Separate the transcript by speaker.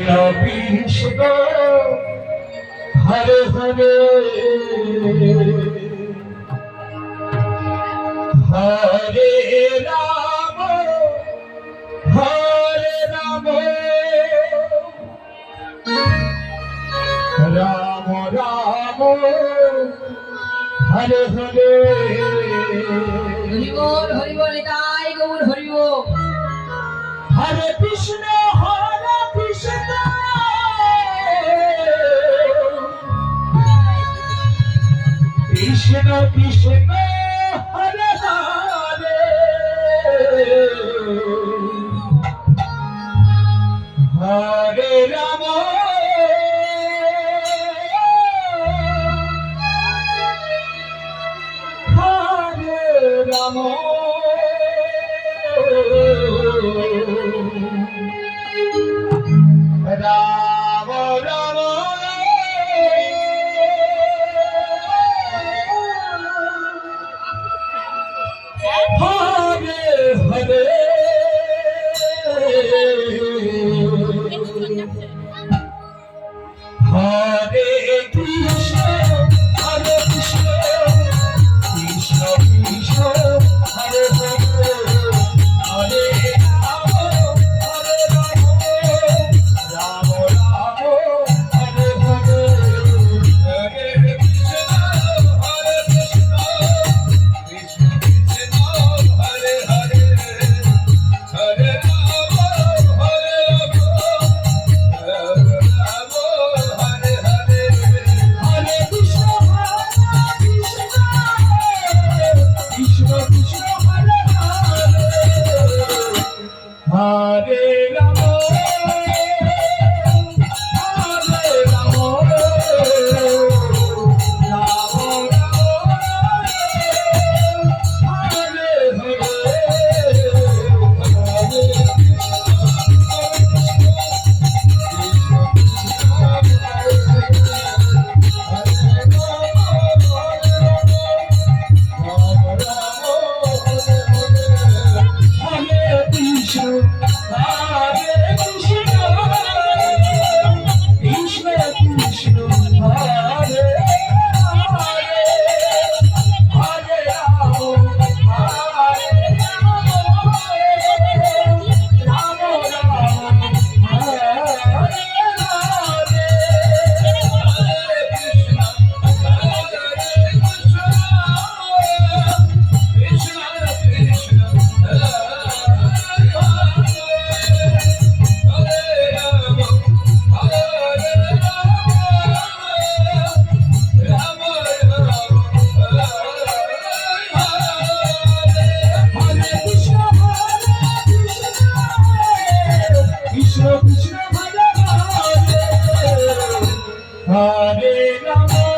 Speaker 1: Krishna Hare Hare Hare Ram হরে Ram Ram Ram Hare Hare
Speaker 2: Hari বল Nitai Gour Hari বল।
Speaker 1: হরে Krishna Krishna Krishna Hare Hare Hare Ram হরে Ram Ram Ram Hare Hare Hare Krishna হরে Krishna Krishna Krishna Hare Hare Hare Ram হরে Ram Ram Ram Hare Hare Hare Krishna হরে Krishna Krishna Krishna Hare Hare Hare Ram হরে Ram Ram Ram Hare Hare Hare Krishna Krishna Krishna Hare Hare Hare Ram হরে Ram Ram হরে Kৃষ্ণ Krishna Hare Hare Hare Ram